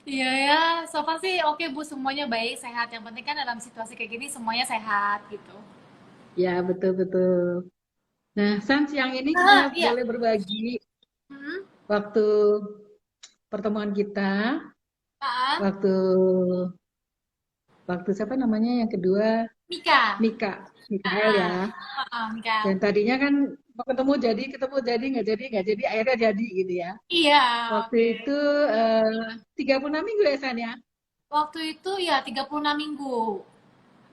Iya ya, so far sih oke Bu, semuanya baik, sehat. Yang penting kan dalam situasi kayak gini semuanya sehat gitu. Ya, betul-betul. Nah, San, siang ini kita Ah, iya. boleh berbagi Hmm, waktu pertemuan kita, ah, waktu waktu siapa namanya yang kedua, Mika. Mika, Mikael ya. Ah, Mika. Dan tadinya kan mau ketemu jadi, nggak jadi, akhirnya jadi gitu ya. Iya, Waktu oke. itu 36 minggu ya, San ya? Waktu itu ya 36 minggu.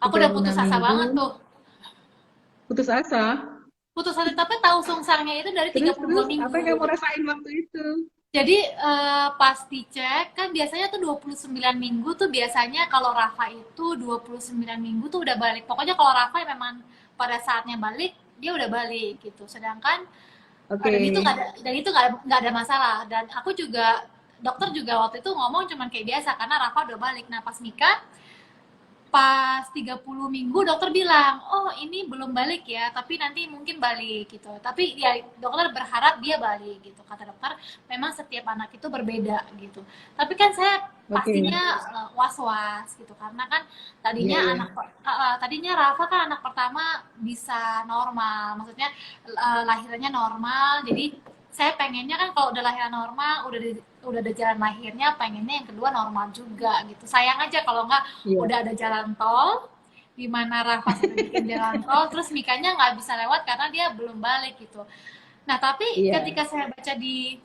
Aku tiga udah puluh putus enam asa minggu, banget tuh. putus asa. Putus asa tapi tahu sungsangnya itu dari tiga Terus, puluh dua terus, apa minggu. yang kamu rasain waktu itu? Jadi pas dicek kan biasanya tuh 29 minggu tuh biasanya kalau Rafa itu 29 minggu tuh udah balik. Pokoknya kalau Rafa ya memang pada saatnya balik dia udah balik gitu. Sedangkan Oke, dan itu nggak ada masalah. Dan aku juga dokter juga waktu itu ngomong cuman kayak biasa karena Rafa udah balik. Nah pas nikah pas 30 minggu dokter bilang, "Oh, ini belum balik ya, tapi nanti mungkin balik," gitu. Tapi ya dokter berharap dia balik gitu. Kata dokter, memang setiap anak itu berbeda gitu. Tapi kan saya oke, pastinya was-was gitu karena kan iya, tadinya iya, tadinya Rafa kan anak pertama bisa normal, maksudnya lahirannya normal. Jadi saya pengennya kan kalau udah lahiran normal, udah ada jalan lahirnya, pengennya yang kedua normal juga gitu. Sayang aja kalau nggak iya, udah ada jalan tol, di mana Rafa sudah bikin jalan tol, terus Mikanya nggak bisa lewat karena dia belum balik gitu. Nah tapi iya. ketika saya baca di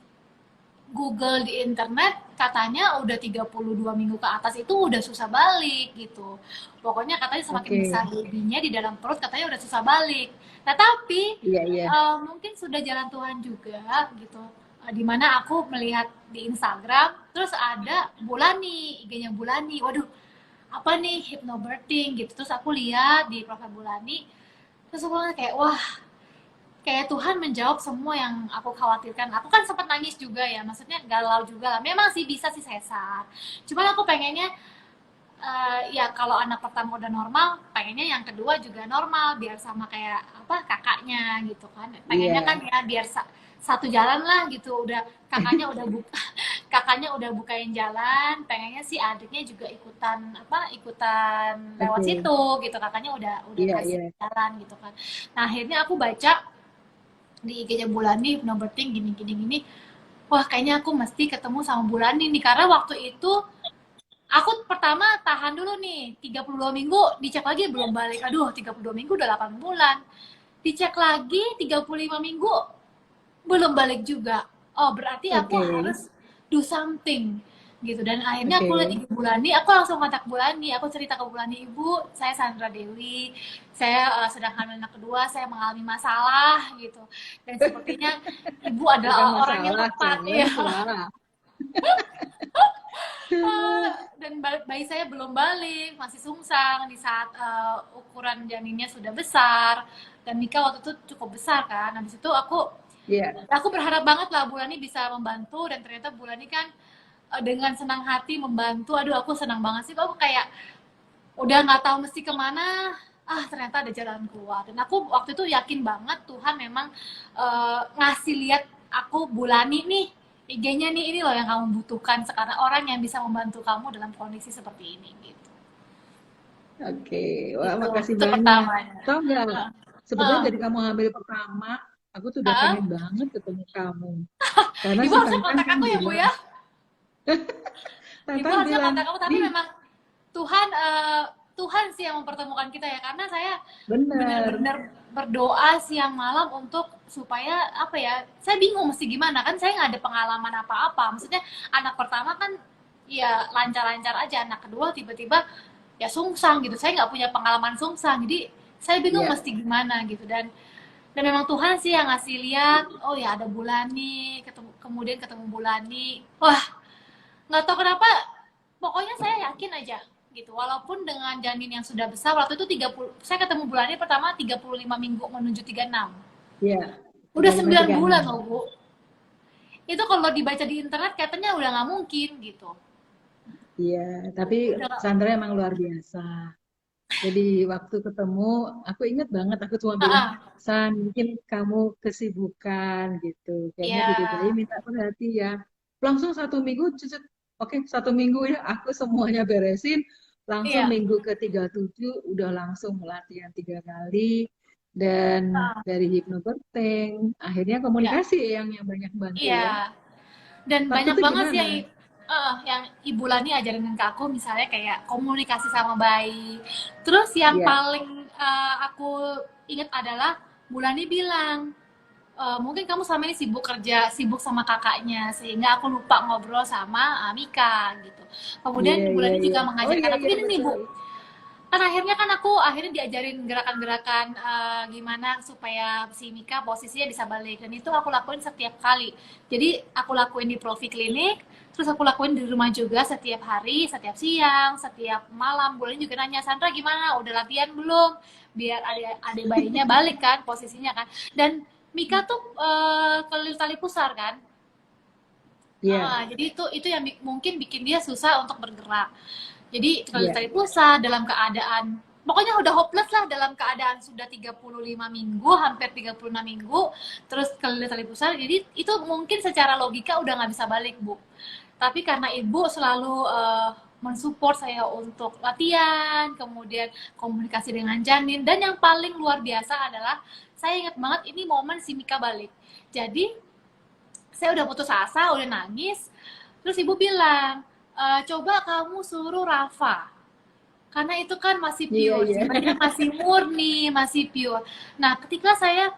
Google di internet katanya udah 32 minggu ke atas itu udah susah balik gitu. Pokoknya katanya semakin Oke, besar babynya di dalam perut katanya udah susah balik. Nah tapi iya, iya, mungkin sudah jalan Tuhan juga gitu. Dimana aku melihat di Instagram terus ada Bulani, IG-nya Bulani. Waduh, apa nih hypnobirthing gitu. Terus aku lihat di profil Bulani, terus aku kayak wah, kayak Tuhan menjawab semua yang aku khawatirkan. Aku kan sempat nangis juga ya, maksudnya galau juga lah. Memang sih bisa sih sesar. Cuman aku pengennya ya kalau anak pertama udah normal, pengennya yang kedua juga normal biar sama kayak apa kakaknya gitu kan. Pengennya kan iya. ya biar satu jalan lah gitu. Udah kakaknya udah buka kakaknya udah bukain jalan, pengennya sih adiknya juga ikutan apa ikutan lewat Oke, situ gitu. Kakaknya udah iya, kasih iya, jalan gitu kan. Nah, akhirnya aku baca di IG-nya Bulani Hypnobirthing gini gini gini. Wah, kayaknya aku mesti ketemu sama Bulani nih karena waktu itu aku pertama tahan dulu nih 32 minggu dicek lagi belum balik. Aduh, 32 minggu udah 8 bulan. Dicek lagi 35 minggu belum balik juga. Oh, berarti aku oke, harus do something gitu. Dan akhirnya aku lihat oke. Ibu Bulani, aku langsung kontak Bulani. Aku cerita ke Bulani, "Ibu, saya Sandra Dewi. Saya sedang hamil anak kedua, saya mengalami masalah gitu. Dan sepertinya Ibu Bukan adalah orang yang masalah, tepat." Iya. challenge lah. Dan bayi saya belum balik, masih sungsang di saat ukuran janinnya sudah besar dan Mika waktu itu cukup besar kan. Habis itu Iya, aku berharap banget lah Bulani bisa membantu dan ternyata Bulani kan dengan senang hati membantu. Aduh aku senang banget sih. Aku kayak udah nggak tahu mesti kemana. Ah ternyata ada jalan keluar. Dan aku waktu itu yakin banget Tuhan memang ngasih lihat aku Bulani nih IG-nya nih ini loh yang kamu butuhkan sekarang orang yang bisa membantu kamu dalam kondisi seperti ini gitu. oke. Wah, Itu makasih itu banyak. pertamanya. Tahu nggak, sebenarnya Uh, dari kamu hamil pertama, aku tuh udah uh, pengen banget ketemu kamu. Karena Ibu si harusnya Tantan kontak kan aku ya Bu bilang, ya. Ibu Tantan harusnya bilang, kontak aku tapi nih, memang Tuhan Tuhan sih yang mempertemukan kita ya karena saya bener. benar-benar berdoa siang malam untuk supaya apa ya saya bingung mesti gimana kan saya nggak ada pengalaman apa-apa maksudnya anak pertama kan ya lancar-lancar aja anak kedua tiba-tiba ya sungsang gitu saya nggak punya pengalaman sungsang jadi saya bingung Iya, mesti gimana gitu dan memang Tuhan sih yang ngasih lihat oh ya ada Bulani kemudian ketemu Bulani wah nggak tahu kenapa pokoknya saya yakin aja gitu walaupun dengan janin yang sudah besar waktu itu 30 saya ketemu bulannya pertama 35 minggu menuju 36 iya. tiga udah puluh lima 9 tiga puluh bulan enam. loh Bu itu kalau dibaca di internet katanya udah nggak mungkin gitu Iya, tapi udah Sandra emang luar biasa. Jadi waktu ketemu, aku inget banget, aku cuma bilang, ah San, mungkin kamu kesibukan gitu. Kayaknya ya Dede Bayi minta perhatian. Langsung 1 minggu, cucut. oke 1 minggu ya aku semuanya beresin, langsung Iya. minggu ke 37 udah langsung latihan 3 kali, dan Ah, dari hypnobirthing akhirnya iya. komunikasi yang banyak bantu Iya. ya. Dan Waktu banyak itu banget sih gimana? yang Ibu Lani ajarin ke aku, misalnya kayak komunikasi sama bayi. Terus yang Iya, paling aku ingat adalah Bu Lani bilang, mungkin kamu selama ini sibuk kerja, sibuk sama kakaknya, sehingga aku lupa ngobrol sama Mika gitu. Kemudian iya, Bu iya, Lani iya. juga Oh mengajarkan iya, aku iya, ini nih Bu, betul. kan akhirnya kan aku akhirnya diajarin gerakan-gerakan gimana supaya si Mika posisinya bisa balik, dan itu aku lakuin setiap kali. Jadi aku lakuin di Profi Klinik, terus aku lakuin di rumah juga setiap hari, setiap siang, setiap malam. Bulan juga nanya, Sandra gimana, udah latihan belum, biar adik bayinya balik kan posisinya kan. Dan Mika tuh kelil tali pusar kan. Iya, Jadi itu yang mungkin bikin dia susah untuk bergerak. Jadi kalau iya. tali pusat dalam keadaan pokoknya udah hopeless lah, dalam keadaan sudah 35 minggu, hampir 36 minggu, terus kelilit tali pusat. Jadi itu mungkin secara logika udah nggak bisa balik, Bu. Tapi karena ibu selalu mensupport saya untuk latihan, kemudian komunikasi dengan janin, dan yang paling luar biasa adalah saya ingat banget ini momen si Mika balik. Jadi saya udah putus asa, udah nangis, terus ibu bilang, coba kamu suruh Rafa, karena itu kan masih Iya, pure, iya. jiwanya masih murni, masih pure. Nah, ketika saya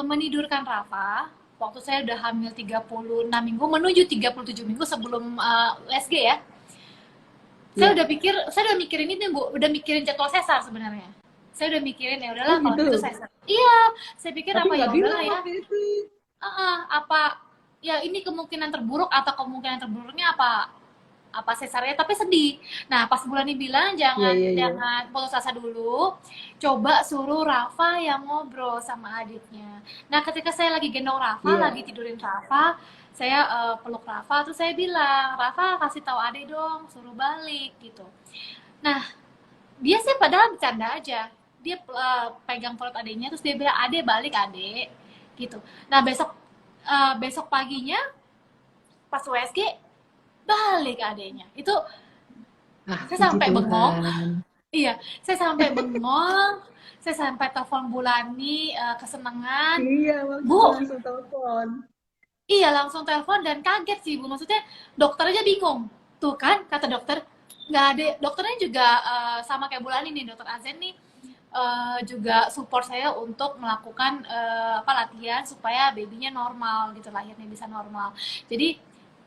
menidurkan Rafa, waktu saya udah hamil 36 minggu, menuju 37 minggu sebelum USG ya, Iya. saya udah mikirin ini Bu, udah mikirin jadwal sesar sebenarnya. Saya udah mikirin ya Oh udahlah kalau gitu gitu. sesar. Iya, saya pikir Tapi apa ya nggak udahlah bilang ya. waktu itu. Apa ya ini kemungkinan terburuk atau kemungkinan terburuknya apa sesarnya, tapi sedih. Nah, pas bulan ini bilang Iya, jangan iya, iya. jangan putus asa dulu, coba suruh Rafa yang ngobrol sama adiknya. Nah, ketika saya lagi gendong Rafa, Iya. lagi tidurin Rafa, saya peluk Rafa, terus saya bilang, Rafa kasih tahu adik dong, suruh balik gitu. Nah, dia sih padahal bercanda aja. Dia pegang perut adiknya, terus dia bilang, adek balik adek, gitu. Nah, besok paginya pas USG balik adeknya. Itu Ah, saya puji sampai bengong. Tuhan. Iya, saya sampai bengong. Saya sampai telepon Bulani kesenangan. Iya, waktu Bu, itu langsung telepon. iya langsung telepon dan kaget sih Bu. Maksudnya dokter aja bingung. Tuh kan kata dokter, nggak ada, dokternya juga sama kayak Bulani nih, dokter Azen nih juga support saya untuk melakukan apa latihan supaya babynya normal gitu, lahirnya bisa normal. Jadi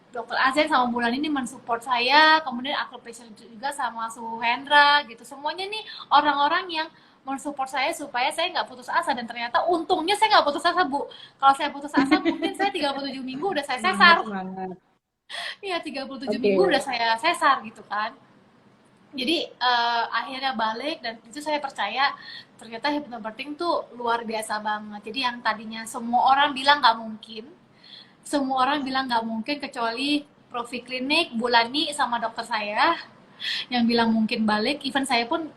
dokter Azen sama Bulan ini mensupport saya, kemudian aku pressure juga sama Su Hendra gitu. Semuanya nih orang-orang yang mensupport saya supaya saya nggak putus asa, dan ternyata untungnya saya nggak putus asa Bu. Kalau saya putus asa mungkin saya 37 minggu udah saya Semangat, sesar. semangat. Iya 37 Oke, minggu udah saya sesar gitu kan. Jadi akhirnya balik, dan itu saya percaya ternyata hypnobirthing tuh luar biasa banget. Jadi yang tadinya semua orang bilang nggak mungkin, semua orang bilang nggak mungkin kecuali Profi Klinik, Bulani sama dokter saya yang bilang mungkin balik. Even saya pun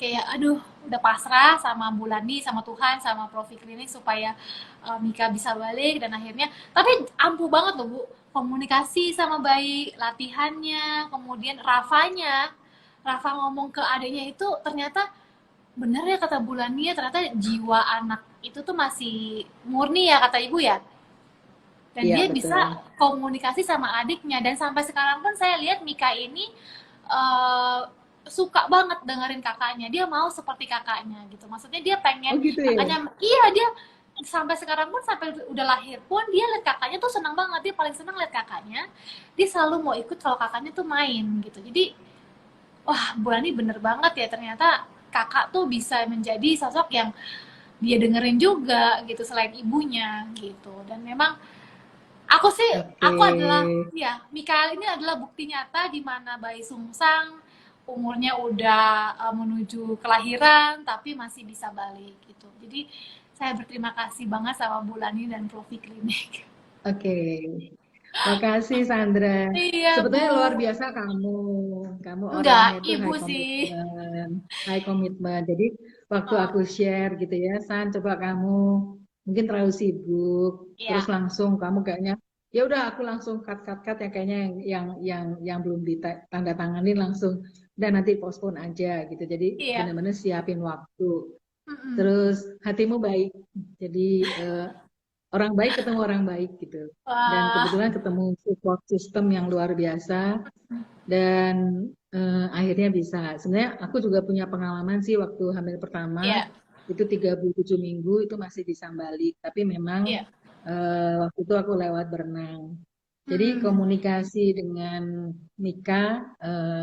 kayak aduh udah pasrah sama Bulani, sama Tuhan, sama Profi Klinik supaya Mika bisa balik, dan akhirnya tapi ampuh banget loh Bu, komunikasi sama bayi, latihannya, kemudian Rafa ngomong ke adiknya itu ternyata bener ya kata Bulani, ya ternyata jiwa anak itu tuh masih murni ya kata ibu ya, dan iya dia betul. bisa komunikasi sama adiknya. Dan sampai sekarang pun saya lihat Mika ini uh, suka banget dengerin kakaknya, dia mau seperti kakaknya gitu, maksudnya dia Oh pengen gitu ya? kakaknya, iya dia sampai sekarang pun, sampai udah lahir pun dia lihat kakaknya tuh senang banget, dia paling senang lihat kakaknya, dia selalu mau ikut kalau kakaknya tuh main gitu. Jadi wah Bulan ini bener banget ya, ternyata kakak tuh bisa menjadi sosok yang dia dengerin juga gitu selain ibunya gitu. Dan memang Oke. aku adalah ya, Mikael ini adalah bukti nyata di mana bayi sungsang umurnya udah menuju kelahiran tapi masih bisa balik gitu. Jadi saya berterima kasih banget sama Bulani dan Profi Klinik. Oke. Makasih Sandra. Iya, Bu. Sebetulnya luar biasa kamu. Kamu Enggak, orangnya itu Ibu high sih. komitmen. High komitmen. Jadi waktu aku share gitu ya, San, coba kamu mungkin terlalu sibuk. Terus Iya. langsung kamu kayaknya ya udah aku langsung cut yang kayaknya yang belum ditandatanganin langsung dan nanti postpone aja gitu. Jadi Iya. benar-benar siapin waktu. Mm-mm. Terus hatimu baik. Jadi orang baik ketemu orang baik gitu. Dan Wah. kebetulan ketemu support system yang luar biasa dan akhirnya bisa. Sebenarnya aku juga punya pengalaman sih waktu hamil pertama Iya. itu 37 minggu itu masih bisa balik. Tapi memang Iya. waktu itu aku lewat berenang. Jadi Mm-mm. komunikasi dengan Mika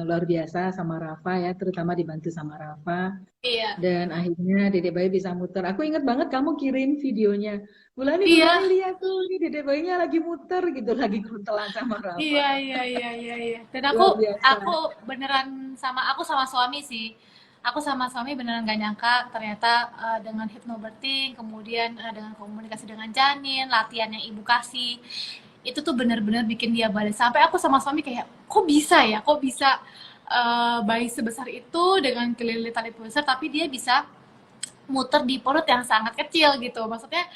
luar biasa sama Rafa ya, terutama dibantu sama Rafa. Iya. Dan akhirnya Dede Bayi bisa muter. Aku ingat banget kamu kirim videonya. Bulani Iya. lihat tuh, ini Dede Bayinya lagi muter gitu, lagi kuntelan sama Rafa. Iya, iya, iya, iya, iya. Dan aku Luar biasa. aku beneran aku sama suami sih. Aku sama suami beneran gak nyangka ternyata dengan hypnobirthing, kemudian dengan komunikasi dengan janin, latihan yang ibu kasih, itu tuh bener-bener bikin dia balik. Sampai aku sama suami kayak, kok bisa ya? Kok bisa bayi sebesar itu dengan kelilit tali pusar, tapi dia bisa muter di perut yang sangat kecil gitu. Maksudnya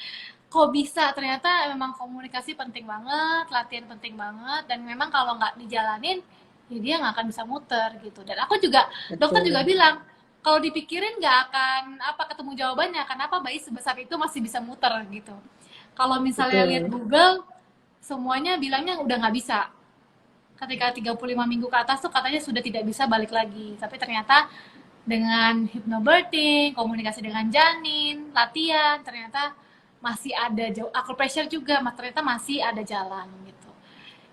kok bisa, ternyata memang komunikasi penting banget, latihan penting banget, dan memang kalau nggak dijalanin ya dia nggak akan bisa muter gitu. Dan aku juga, dokter juga Betul. bilang kalau dipikirin nggak akan apa ketemu jawabannya, kenapa bayi sebesar itu masih bisa muter gitu. Kalau misalnya lihat Betul. Google semuanya bilangnya udah nggak bisa, ketika 35 minggu ke atas tuh katanya sudah tidak bisa balik lagi, tapi ternyata dengan hypnobirthing, komunikasi dengan janin, latihan, ternyata masih ada jauh acupressure juga, ternyata masih ada jalan gitu.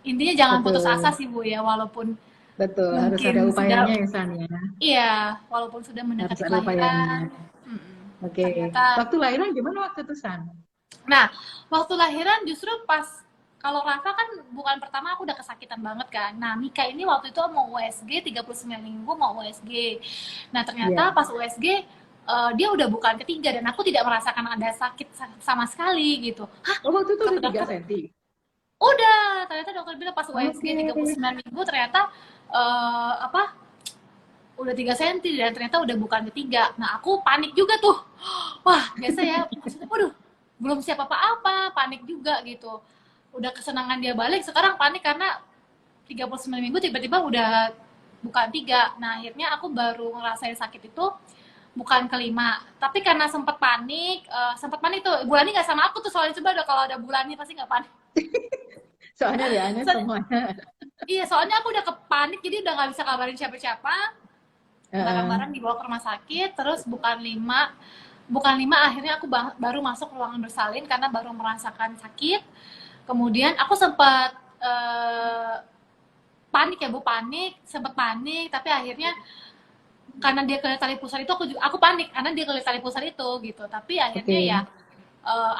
Intinya jangan putus asa Betul. sih Bu ya, walaupun Betul. Harus ada mungkin upayanya sudah, ya, San ya. iya, walaupun sudah Harus mendekati ada upayanya. kelahiran, Oke. ternyata. Waktu lahiran gimana waktu itu, San? Nah, waktu lahiran justru pas, kalau Rafa kan bukan pertama aku udah kesakitan banget kan. Nah, Mika ini waktu itu mau USG 39 minggu mau USG. Nah, ternyata Iya. pas USG dia udah bukan ketiga dan aku tidak merasakan ada sakit sama sekali gitu. Hah? Oh, waktu itu Kata udah 3 dokter, senti. udah. Ternyata dokter bilang pas USG Oke. 39 minggu ternyata apa? Udah 3 senti dan ternyata udah bukan ketiga. Nah, aku panik juga tuh. Wah, biasa ya. Maksudnya, waduh, belum siap apa-apa, panik juga gitu. Udah kesenangan dia balik, sekarang panik karena 39 minggu tiba-tiba udah bukan tiga. Nah, akhirnya aku baru ngerasain sakit itu bukan kelima. Tapi karena sempat panik tuh. Bulani nggak sama aku tuh soalnya, coba udah kalau ada Bulani pasti nggak panik. Soalnya liannya So, semuanya. iya, soalnya aku udah kepanik jadi udah nggak bisa kabarin siapa-siapa. Heeh. Barang-barang dibawa ke rumah sakit, terus bukan lima akhirnya aku baru masuk ruangan bersalin karena baru merasakan sakit. Kemudian aku sempat panik ya Bu, sempat panik, tapi akhirnya karena dia ke tali pusar itu aku panik karena dia ke tali pusar itu gitu. Tapi Oke.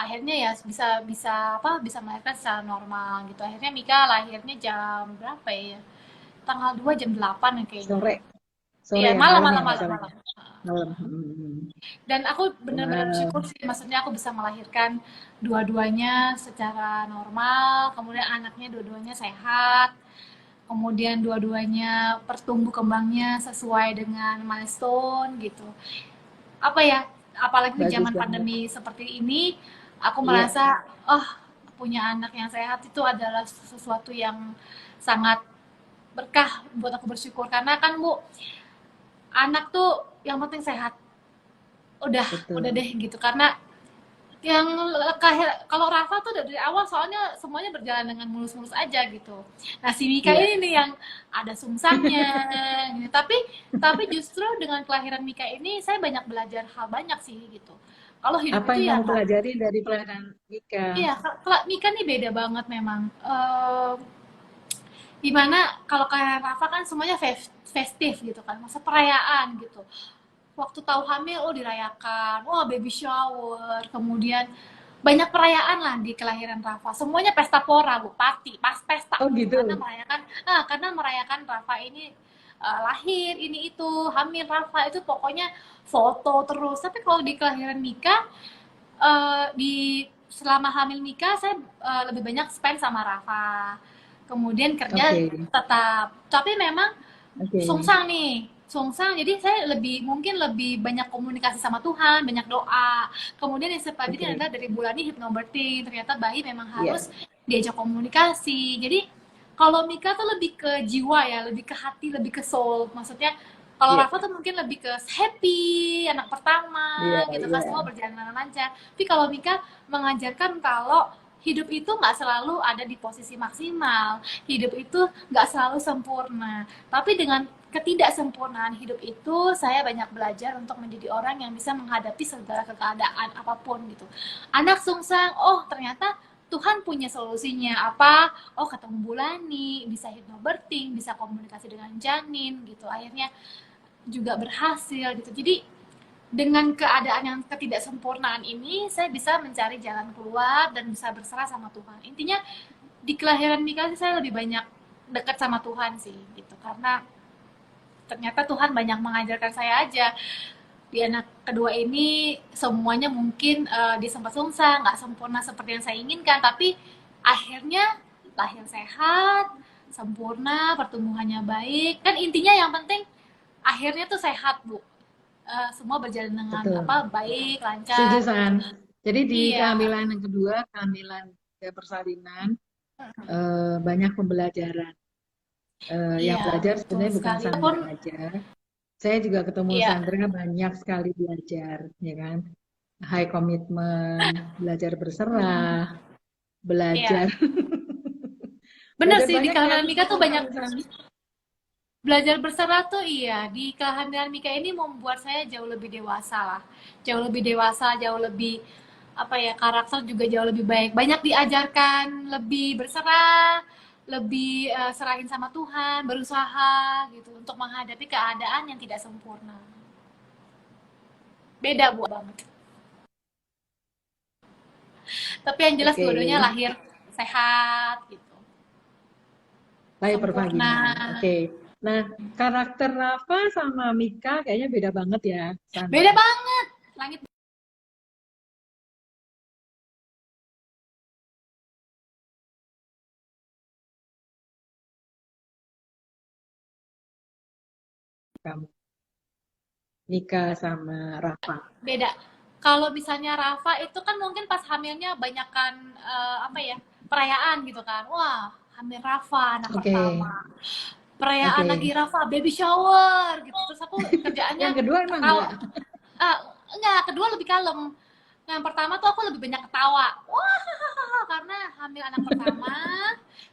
akhirnya ya bisa bisa apa bisa melahirkan secara normal gitu. Akhirnya Mika lahirnya jam berapa ya? Tanggal 2 jam 8 ya kayaknya. Sore. Sore Iya, ya, malam malam ya malam nggak malam salah. malam. Malam. Hmm. Dan aku benar-benar bersyukur Wow. sih, maksudnya aku bisa melahirkan dua-duanya secara normal, kemudian anaknya dua-duanya sehat, kemudian dua-duanya pertumbuh kembangnya sesuai dengan milestone gitu. Apa ya, apalagi di Bagus zaman banget. pandemi seperti ini, aku Iya. merasa, oh, punya anak yang sehat itu adalah sesuatu yang sangat berkah buat aku bersyukur. Karena kan Bu, anak tuh yang penting sehat. Udah Betul. deh gitu. Karena yang kalau Rafa tuh dari awal soalnya semuanya berjalan dengan mulus-mulus aja gitu. Nah, si Mika Iya. ini nih yang ada sungsangnya gitu. Tapi justru dengan kelahiran Mika ini saya banyak belajar hal banyak sih gitu. Kalau hidup Apa itu yang ya kamu nggak, pelajari dari pelajaran Mika? iya, kalau Mika nih beda banget memang. Dimana kalau kayak Rafa kan semuanya festif gitu kan, masa perayaan gitu. Waktu tahu hamil, oh dirayakan, oh baby shower, kemudian banyak perayaan lah di kelahiran Rafa. Semuanya pesta pora, Bu, party, pas pesta Oh gitu. gitu. Karena merayakan Rafa ini lahir, ini itu, hamil Rafa itu pokoknya foto terus. Tapi kalau di kelahiran Mika, di selama hamil Mika saya lebih banyak spend sama Rafa. Kemudian kerja Oke. tetap. Tapi memang Oke. sungsang nih, sungsang. Jadi saya mungkin lebih banyak komunikasi sama Tuhan, banyak doa. Kemudian yang saya pelajari Oke. adalah dari Bulani hypnobirthing. Ternyata bayi memang Iya. harus diajak komunikasi. Jadi kalau Mika tuh lebih ke jiwa ya, lebih ke hati, lebih ke soul. Maksudnya kalau Iya, Rafa tuh mungkin lebih ke happy, anak pertama, iya, gitu kan, iya, semua berjalan dengan lancar. Tapi kalau Mika mengajarkan kalau hidup itu nggak selalu ada di posisi maksimal, hidup itu nggak selalu sempurna. Tapi dengan ketidaksempurnaan hidup itu, saya banyak belajar untuk menjadi orang yang bisa menghadapi segala keadaan apapun gitu. Anak sungsang, oh ternyata Tuhan punya solusinya apa? Oh ketemu Bulani, bisa hypnobirthing, bisa komunikasi dengan janin gitu. Akhirnya juga berhasil gitu. Jadi dengan keadaan yang ketidaksempurnaan ini, saya bisa mencari jalan keluar dan bisa berserah sama Tuhan. Intinya di kelahiran Mika sih saya lebih banyak dekat sama Tuhan sih gitu. Karena ternyata Tuhan banyak mengajarkan saya aja di anak kedua ini semuanya mungkin di sempat sungsang nggak sempurna seperti yang saya inginkan, tapi akhirnya lahir sehat, sempurna, pertumbuhannya baik, kan intinya yang penting akhirnya tuh sehat bu. Semua berjalan dengan betul. apa baik Setuju, lancar San. gitu. Jadi di Iya. kehamilan yang kedua, kehamilan persalinan, banyak pembelajaran. Yang Iya belajar betul sebenarnya bukan sekali Sandra walaupun aja. Saya juga ketemu iya Sandra banyak sekali belajar, ya kan? High komitmen, belajar berserah, iya belajar bener belajar sih di banyak ya kehamilan Mika tuh tentang banyak kamu, San. belajar berserah tuh iya, di kehamilan Mika ini membuat saya jauh lebih dewasa lah. Jauh lebih dewasa, jauh lebih apa ya, karakter juga jauh lebih baik. Banyak diajarkan lebih berserah, lebih serahin sama Tuhan, berusaha gitu untuk menghadapi keadaan yang tidak sempurna. Beda Bu banget. Tapi yang jelas Oke, dua-duanya lahir sehat gitu. Hai Sempurna. Pervagina. Oke. Nah, karakter Rafa sama Mika kayaknya beda banget ya, San ya. Beda banget. Langit Kamu, Mika sama Rafa. beda. Kalau misalnya Rafa itu kan mungkin pas hamilnya banyakan apa ya perayaan gitu kan. Wah hamil Rafa anak Oke, pertama. Perayaan lagi oke. Rafa baby shower gitu. Terus aku kerjaannya Yang kedua emang ketawa. enggak. Ah, enggak, kedua lebih kalem. Yang pertama tuh aku lebih banyak ketawa. Wah, karena hamil anak pertama,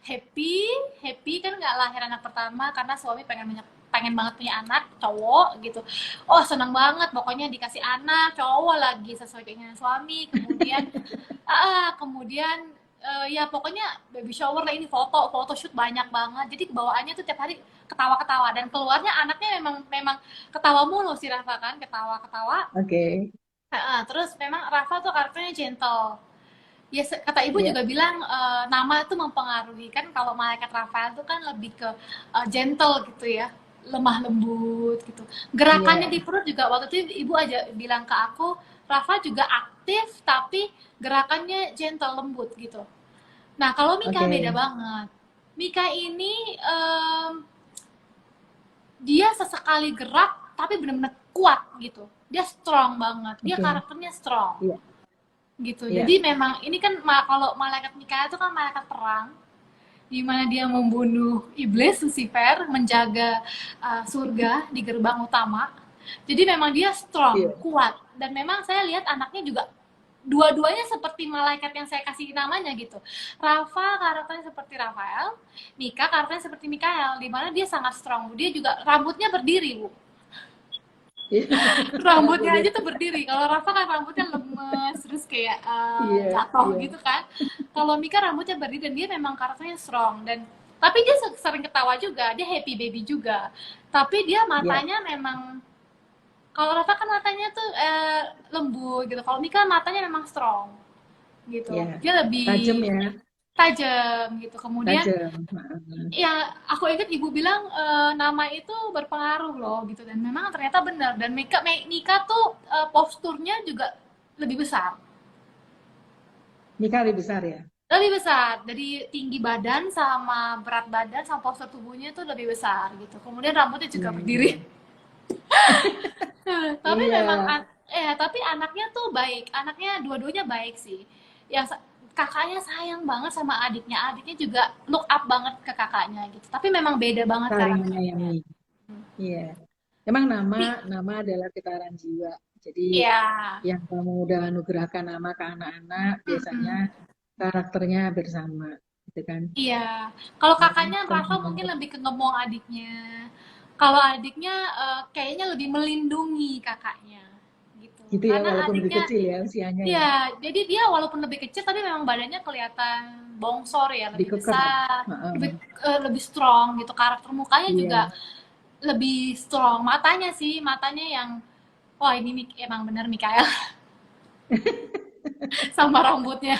happy, happy kan nggak lahir anak pertama karena suami pengen banget punya anak cowok gitu. Oh seneng banget, pokoknya dikasih anak cowok lagi sesuai keinginan suami. Kemudian ya pokoknya baby shower lah ini foto shoot banyak banget. Jadi kebawaannya tuh tiap hari ketawa-ketawa dan keluarnya anaknya memang memang ketawa mulu si Rafa kan ketawa-ketawa. Oke. Terus memang Rafa tuh karakternya gentle. Ya kata ibu Iya, juga bilang nama itu mempengaruhi kan kalau malaikat Rafael tuh kan lebih ke gentle gitu ya, lemah lembut gitu. Gerakannya di iya. perut juga waktu itu ibu aja bilang ke aku, Rafa juga aktif tapi gerakannya gentle lembut gitu. Nah kalau Mika beda Oke. banget. Mika ini dia sesekali gerak tapi benar-benar kuat gitu. Dia strong banget. Dia Oke. karakternya strong Iya, gitu. iya. Jadi memang ini kan kalau malaikat Mikael itu kan malaikat perang di mana dia membunuh iblis Lucifer, menjaga surga di gerbang utama. Jadi memang dia strong, Iya. kuat dan memang saya lihat anaknya juga dua-duanya seperti malaikat yang saya kasih namanya gitu. Rafa karakternya seperti Rafael, Mika karakternya seperti Mikael, di mana dia sangat strong. Dia juga rambutnya berdiri, Bu. Iya. Aku Rambutnya aja lihat. tuh berdiri. Kalau Rafa kan rambutnya lemes, terus kayak Iya, jatuh iya. gitu kan. Kalau Mika rambutnya berdiri dan dia memang karakternya strong dan tapi dia sering ketawa juga, dia happy baby juga. Tapi dia Iya, matanya memang kalau Rafa kan matanya tuh lembut gitu. Kalau Mika matanya memang strong gitu. iya. Dia Tajam lebih ya. tajam gitu. Kemudian Tajam. Heeh. ya aku ingat ibu bilang nama itu berpengaruh loh gitu dan memang ternyata benar dan Mika tuh posturnya juga lebih besar Mika lebih besar ya. dari tinggi badan sama berat badan sama postur tubuhnya tuh lebih besar gitu kemudian rambutnya juga Iya, berdiri. iya. Tapi Iya. memang tapi anaknya tuh baik anaknya dua-duanya baik sih yang kakaknya sayang banget sama adiknya. Adiknya juga look up banget ke kakaknya gitu. Tapi memang beda banget Saling karakternya. menyayangi. Iya. Emang nama Tapi nama adalah getaran jiwa. Jadi ya, yang kamu udah anugerahkan nama ke anak-anak biasanya mm-mm. karakternya bersama, gitu kan? Iya. Kalau Hmm, kakaknya Rafa senang mungkin banget. lebih ke ngemong adiknya. Kalau adiknya kayaknya lebih melindungi kakaknya gitu. Gitu ya, Karena walaupun lebih adiknya, kecil ya usianya ya, iya, jadi dia walaupun lebih kecil tapi memang badannya kelihatan bongsor ya, lebih lebih kekeh. besar, lebih Heeh. lebih strong gitu. Karakter mukanya juga Iya, lebih strong. Matanya sih, matanya yang wah ini emang bener Mikael sama rambutnya.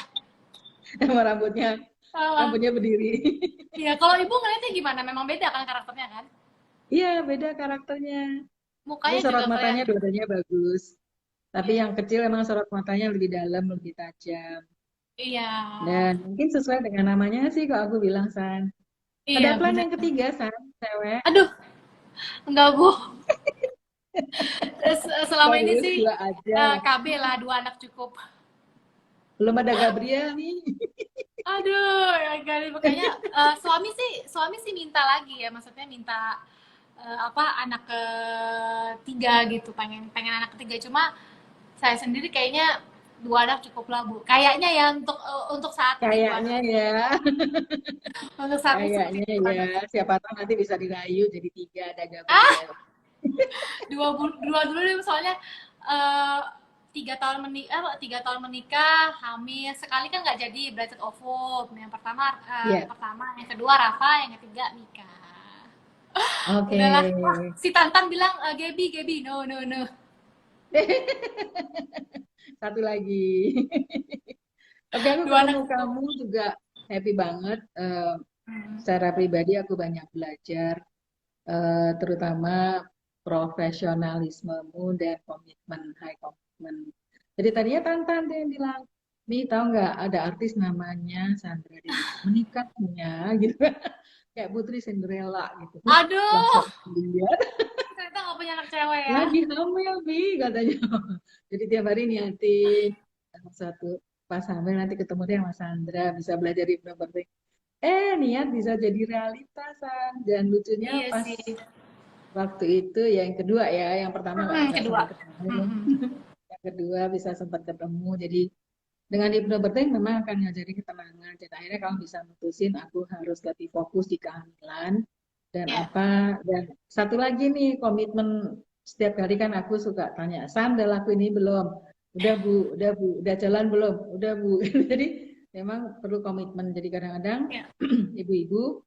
sama rambutnya, Sama. rambutnya berdiri. Iya, kalau ibu ngeliatnya gimana? Memang beda kan karakternya kan? Iya, beda karakternya. Tapi Mukanya sorot juga matanya kelihatan. dua-duanya bagus. Tapi Iya. yang kecil emang sorot matanya lebih dalam, lebih tajam. Iya. Dan mungkin sesuai dengan namanya sih kalau aku bilang, San. Ada Iya, plan bener. yang ketiga, San, cewek. Aduh, enggak Bu. Selama ini Serius, sih dua aja. KB lah, 2 anak cukup. Belum ada Gabriel nih. Aduh, ya kali makanya suami sih minta lagi ya, maksudnya minta apa anak ketiga gitu, pengen pengen anak ketiga cuma saya sendiri kayaknya 2 anak cukup lah Bu. Kayaknya ya untuk saat ini 2 anak Kayaknya cukup. ya, Untuk saat ini seperti kayaknya itu ya. anak cukup. Siapa tahu nanti bisa dirayu jadi tiga, ada Ah, Gabriel. dua dulu deh soalnya eh 3 tahun menikah hamil sekali kan nggak jadi Bridget Ovum yang pertama Iya, yang kedua Rafa yang ketiga Mika. oke. Udahlah, wah si Tantan bilang Gaby no no no. Satu lagi. Tapi aku Dua ketemu anak cukup. kamu juga happy banget. Hmm. Secara pribadi aku banyak belajar, terutama profesionalismemu dan komitmen, high komitmen. Jadi tadinya Tantan dia yang bilang, Mi tahu nggak ada artis namanya Sandra Dewi menikahnya gitu, kayak Putri Cinderella gitu. Lah Aduh, kok lihat ternyata nggak punya anak cewek ya. lagi hamil Mi katanya. Jadi tiap hari niatin satu pas hamil nanti ketemu dia sama Sandra bisa belajar hipnoberting. Niat bisa jadi realitas, dan lucunya Iya pas sih. waktu itu ya yang kedua ya, yang pertama nggak Kedua. sempat ketemu, Mm-mm. yang kedua bisa sempat ketemu. Jadi dengan hipnoberting memang akan ngajari ketenangan. Dan akhirnya kamu bisa mutusin aku harus lebih fokus di kehamilan dan Ya. apa. Dan satu lagi nih komitmen setiap hari kan aku suka tanya, San udah laku ini belum? Udah bu, udah jalan belum? Udah bu. Jadi memang perlu komitmen. Jadi kadang-kadang Ya. ibu-ibu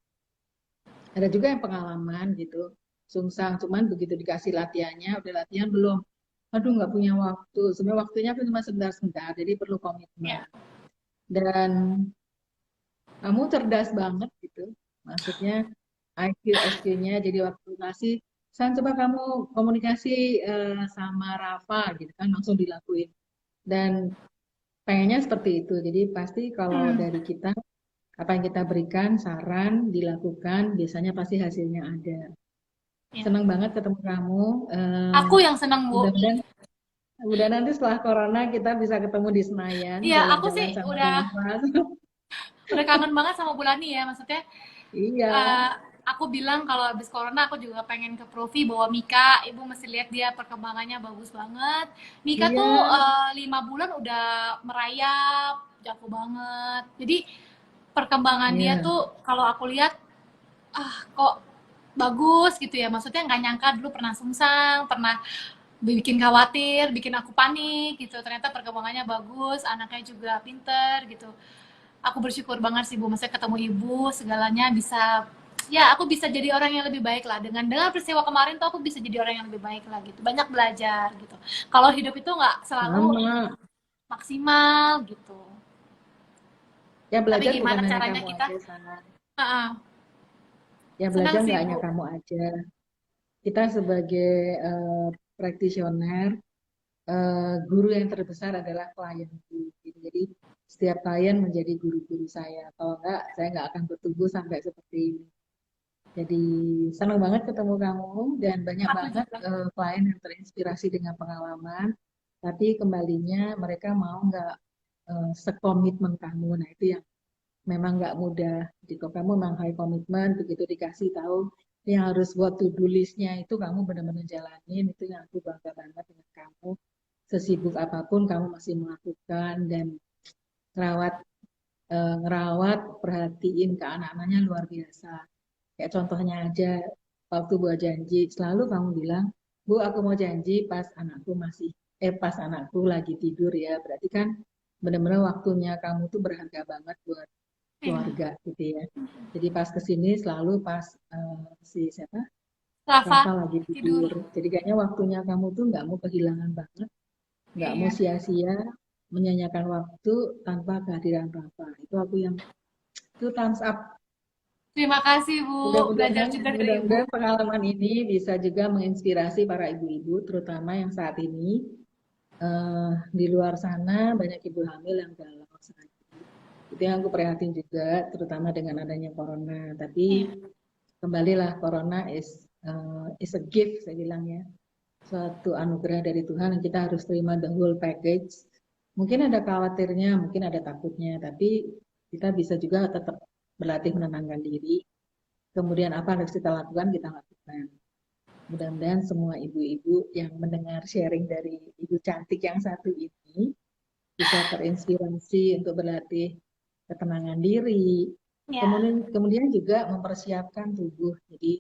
ada juga yang pengalaman gitu, sungsang, cuman begitu dikasih latihannya, udah latihan belum? Aduh nggak punya waktu. Sebenarnya waktunya cuma sebentar-sebentar, jadi perlu komitmen. Ya. Dan kamu cerdas banget gitu. Maksudnya IQ, SQ-nya jadi waktu ngasih, San coba kamu komunikasi sama Rafa gitu kan langsung dilakuin. Dan pengennya seperti itu. Jadi pasti kalau Hmm. dari kita apa yang kita berikan saran dilakukan biasanya pasti hasilnya ada. Ya. Senang banget ketemu kamu. Aku yang seneng Bu. Mudah-mudahan udah nanti setelah corona kita bisa ketemu di Senayan, Iya, aku sih jalan-jalan sama udah Rafa. kangen banget sama Bulani ya. Maksudnya Iya, eh, aku bilang kalau habis corona aku juga pengen ke Provi bawa Mika. Ibu mesti lihat dia perkembangannya bagus banget. Mika tuh iya, 5 bulan udah merayap, jago banget. Jadi perkembangan dia iya. tuh kalau aku lihat kok bagus gitu ya. Maksudnya nggak nyangka dulu pernah sungsang, pernah bikin khawatir, bikin aku panik gitu. Ternyata perkembangannya bagus, anaknya juga pinter gitu. Aku bersyukur banget sih Bu, maksudnya ketemu Ibu, segalanya bisa ya aku bisa jadi orang yang lebih baik lah dengan peristiwa kemarin tuh aku bisa jadi orang yang lebih baik lah gitu, banyak belajar gitu. Kalau hidup itu nggak selalu Sama. maksimal gitu, Ya tapi belajar bukan gimana hanya caranya kamu kita. aja, Sana. Ya Senang belajar sih nggak hanya Bu. kamu aja. Kita sebagai practitioner, guru yang terbesar adalah klienku. Gitu. Jadi setiap klien menjadi guru-guru saya. Kalau enggak, saya nggak akan bertumbuh sampai seperti ini. Jadi senang banget ketemu kamu dan banyak Aku banget juga. klien yang terinspirasi dengan pengalaman. Tapi kembalinya mereka mau nggak sekomitmen kamu. Nah itu yang memang nggak mudah. Jadi kalau kamu memang high komitmen, begitu dikasih tahu yang harus buat to-do list-nya itu kamu benar-benar jalanin, itu yang aku bangga banget dengan kamu. Sesibuk apapun kamu masih melakukan dan ngerawat ngerawat, perhatiin ke anak-anaknya luar biasa. Kayak contohnya aja, waktu buat janji, selalu kamu bilang, Bu, aku mau janji pas anakku lagi tidur ya. Berarti kan benar-benar waktunya kamu tuh berharga banget buat Iya. keluarga gitu ya. Jadi pas kesini selalu pas si siapa? Rafa Rafa lagi tidur. tidur. Jadi kayaknya waktunya kamu tuh nggak mau kehilangan banget, nggak mau Iya. sia-sia menyanyiakan waktu tanpa kehadiran Rafa. Itu aku yang itu thumbs up. Terima kasih Bu, belajar Mudah-mudahan, juga dari Ibu. mudah-mudahan pengalaman ini bisa juga menginspirasi para ibu-ibu, terutama yang saat ini di luar sana banyak ibu hamil yang galau sekali. Itu yang aku prihatin juga, terutama dengan adanya corona. Tapi Iya. kembalilah corona is a gift, saya bilang ya, suatu anugerah dari Tuhan yang kita harus terima the whole package. Mungkin ada khawatirnya, mungkin ada takutnya, tapi kita bisa juga tetap berlatih menenangkan diri. Kemudian apa yang harus kita lakukan, kita lakukan. Mudah-mudahan semua ibu-ibu yang mendengar sharing dari ibu cantik yang satu ini bisa terinspirasi untuk berlatih ketenangan diri. Ya. Kemudian juga mempersiapkan tubuh. Jadi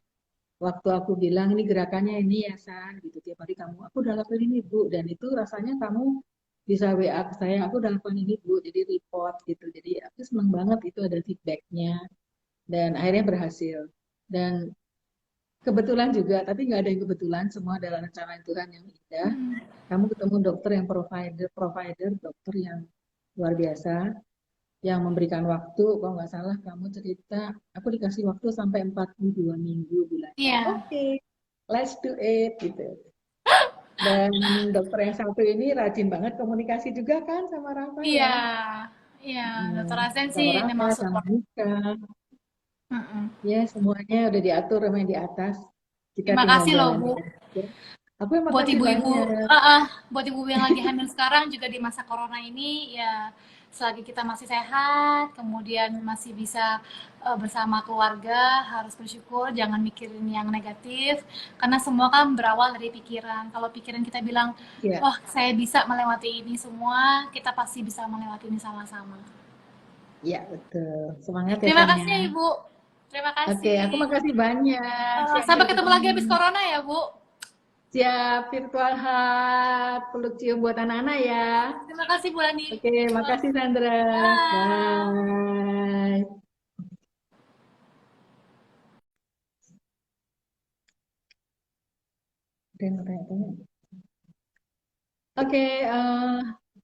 waktu aku bilang ini gerakannya ini ya San, gitu tiap hari kamu, aku udah lakuin ini Bu, dan itu rasanya kamu bisa WA ke saya, aku udah lakuin ini Bu, jadi report gitu. Jadi aku seneng banget itu ada feedbacknya dan akhirnya berhasil. Dan kebetulan juga, tapi nggak ada yang kebetulan, semua adalah rencana Tuhan yang indah. Hmm. Kamu ketemu dokter yang provider, dokter yang luar biasa, yang memberikan waktu. Kalau nggak salah, kamu cerita, aku dikasih waktu sampai 42 minggu bulannya. Iya. Oke, let's do it, gitu. Dan dokter yang satu ini rajin banget komunikasi juga kan sama Rafa Iya. ya. Iya, Dokter Hmm, Asen sih sama Rafa, memang sama support. Nika. Mm-mm. Ya, semuanya udah diatur sama yang di atas. Kita Terima tinggal kasih loh Bu. jalanin aja. Aku yang Buat makasih ibu-ibu, banyak. buat ibu yang lagi hamil sekarang juga di masa corona ini ya, selagi kita masih sehat, kemudian masih bisa bersama keluarga, harus bersyukur, jangan mikirin yang negatif, karena semua kan berawal dari pikiran. Kalau pikiran kita bilang, Ya, wah saya bisa melewati ini semua, kita pasti bisa melewati ini sama-sama. ya betul. Semangat ya Terima San ya. kasih Ibu. Terima Oke, aku kasih. makasih banyak. Sampai Siap-siap ketemu ketemu. lagi habis corona ya Bu. Siap virtual hug, peluk cium buat anak-anak ya. Terima kasih Bu Lani. Oke, makasih Sandra. Bye. Bye. Ada yang mau tanya-tanya? Oke,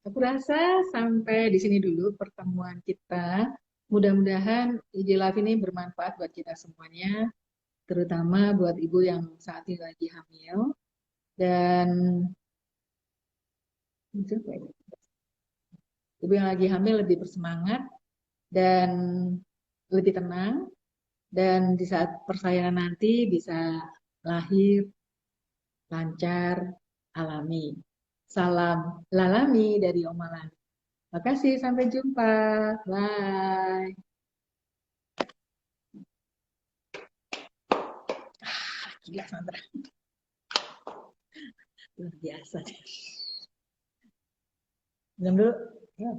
aku rasa sampai di sini dulu pertemuan kita. Mudah-mudahan ide live ini bermanfaat buat kita semuanya, terutama buat ibu yang saat ini lagi hamil. Dan ibu yang lagi hamil lebih bersemangat dan lebih tenang. Dan di saat persalinan nanti bisa lahir lancar, alami. Salam lalami dari Oma Lani. Makasih, sampai jumpa. Bye. Gila, Sandra. Luar biasa. Jam dulu. Ya.